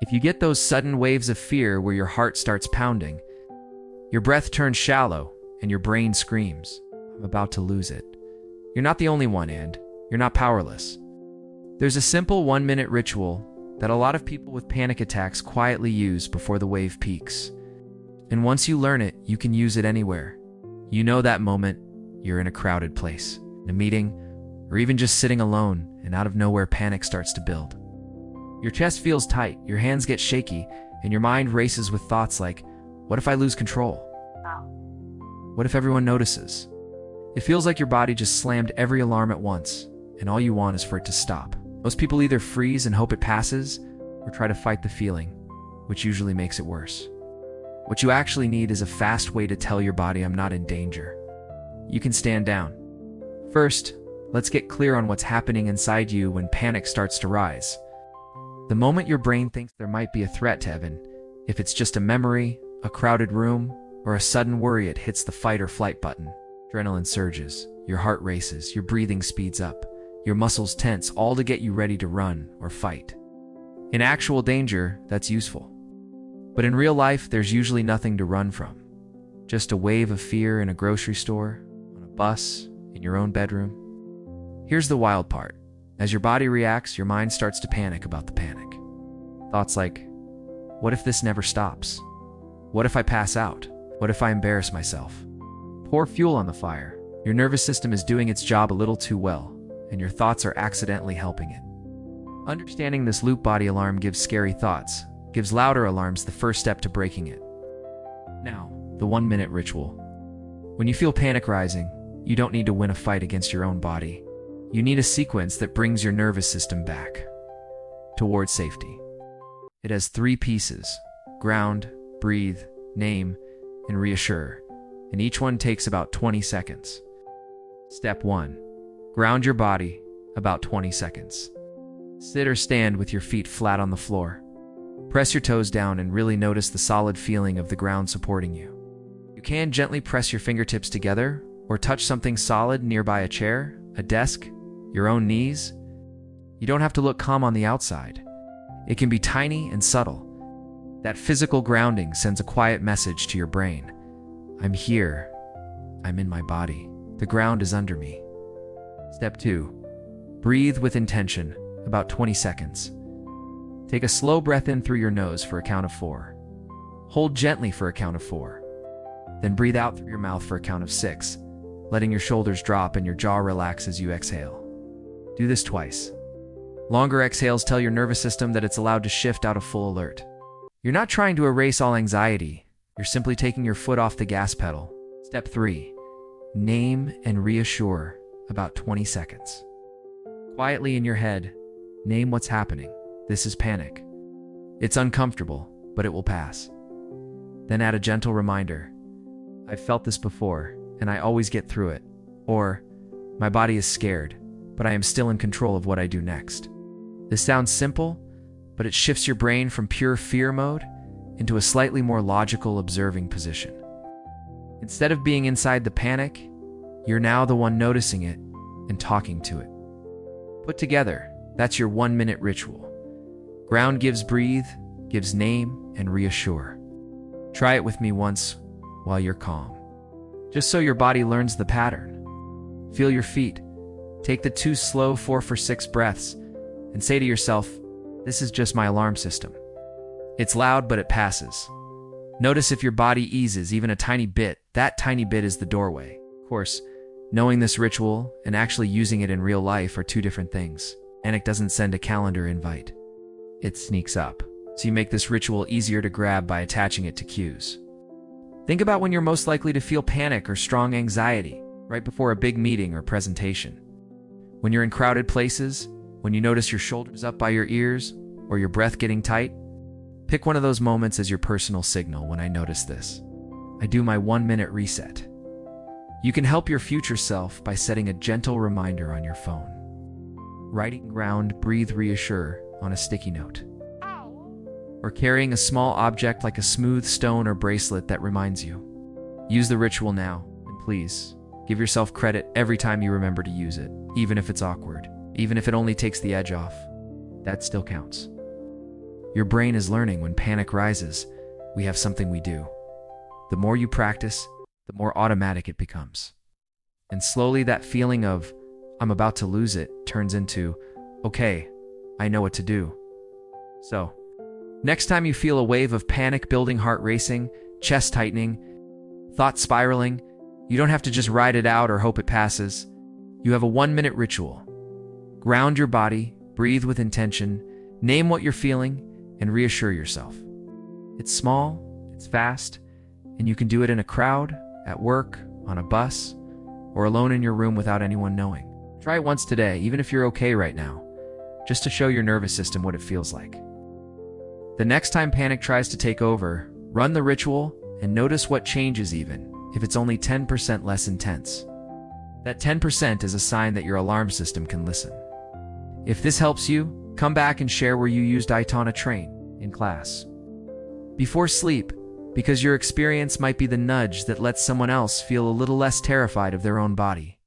If you get those sudden waves of fear where your heart starts pounding, your breath turns shallow, and your brain screams, "I'm about to lose it," you're not the only one, and you're not powerless. There's a simple 1-minute ritual that a lot of people with panic attacks quietly use before the wave peaks. And once you learn it, you can use it anywhere. You know that moment you're in a crowded place, in a meeting, or even just sitting alone, and out of nowhere panic starts to build. Your chest feels tight, your hands get shaky, and your mind races with thoughts like, what if I lose control? What if everyone notices? It feels like your body just slammed every alarm at once, and all you want is for it to stop. Most people either freeze and hope it passes, or try to fight the feeling, which usually makes it worse. What you actually need is a fast way to tell your body, I'm not in danger. You can stand down. First, let's get clear on what's happening inside you when panic starts to rise. The moment your brain thinks there might be a threat to Evan, if it's just a memory, a crowded room, or a sudden worry, it hits the fight or flight button. Adrenaline surges, your heart races, your breathing speeds up, your muscles tense, all to get you ready to run or fight. In actual danger, that's useful. But in real life, there's usually nothing to run from. Just a wave of fear in a grocery store, on a bus, in your own bedroom. Here's the wild part. As your body reacts, your mind starts to panic about the panic. Thoughts like, what if this never stops? What if I pass out? What if I embarrass myself? Pour fuel on the fire. Your nervous system is doing its job a little too well, and your thoughts are accidentally helping it. Understanding this loop body alarm gives scary thoughts, gives louder alarms the first step to breaking it. Now, the 1-minute ritual. When you feel panic rising, you don't need to win a fight against your own body. You need a sequence that brings your nervous system back towards safety. It has 3 pieces: ground, breathe, name, and reassure, and each one takes about 20 seconds. Step 1. Ground your body, about 20 seconds. Sit or stand with your feet flat on the floor. Press your toes down and really notice the solid feeling of the ground supporting you. You can gently press your fingertips together or touch something solid nearby, a chair, a desk, your own knees. You don't have to look calm on the outside. It can be tiny and subtle. That physical grounding sends a quiet message to your brain. I'm here. I'm in my body. The ground is under me. Step 2. Breathe with intention, about 20 seconds. Take a slow breath in through your nose for a count of 4. Hold gently for a count of 4. Then breathe out through your mouth for a count of 6, letting your shoulders drop and your jaw relax as you exhale. Do this twice. Longer exhales tell your nervous system that it's allowed to shift out of full alert. You're not trying to erase all anxiety. You're simply taking your foot off the gas pedal. Step 3. Name and reassure, about 20 seconds. Quietly in your head, name what's happening. This is panic. It's uncomfortable, but it will pass. Then add a gentle reminder. I've felt this before, and I always get through it. Or, my body is scared, but I am still in control of what I do next. This sounds simple, but it shifts your brain from pure fear mode into a slightly more logical, observing position. Instead of being inside the panic, you're now the one noticing it and talking to it. Put together, that's your 1-minute ritual. Ground gives breathe, gives name, and reassure. Try it with me once while you're calm, just so your body learns the pattern. Feel your feet. Take the 2 slow 4 for 6 breaths and say to yourself, this is just my alarm system. It's loud, but it passes. Notice if your body eases even a tiny bit. That tiny bit is the doorway. Of course, knowing this ritual and actually using it in real life are 2 different things. Panic doesn't send a calendar invite. It sneaks up. So you make this ritual easier to grab by attaching it to cues. Think about when you're most likely to feel panic or strong anxiety, right before a big meeting or presentation. When you're in crowded places, when you notice your shoulders up by your ears, or your breath getting tight, pick one of those moments as your personal signal. When I notice this, I do my 1-minute reset. You can help your future self by setting a gentle reminder on your phone. Writing ground, breathe, reassure on a sticky note. Or carrying a small object like a smooth stone or bracelet that reminds you. Use the ritual now, and please, give yourself credit every time you remember to use it, even if it's awkward, even if it only takes the edge off. That still counts. Your brain is learning when panic rises, we have something we do. The more you practice, the more automatic it becomes. And slowly that feeling of, I'm about to lose it, turns into, okay, I know what to do. So, next time you feel a wave of panic building, heart racing, chest tightening, thoughts spiraling, you don't have to just ride it out or hope it passes. You have a 1-minute ritual. Ground your body, breathe with intention, name what you're feeling, and reassure yourself. It's small, it's fast, and you can do it in a crowd, at work, on a bus, or alone in your room without anyone knowing. Try it once today, even if you're okay right now, just to show your nervous system what it feels like. The next time panic tries to take over, run the ritual and notice what changes, even if it's only 10% less intense. That 10% is a sign that your alarm system can listen. If this helps you, come back and share where you used it on a train, in class, before sleep, because your experience might be the nudge that lets someone else feel a little less terrified of their own body.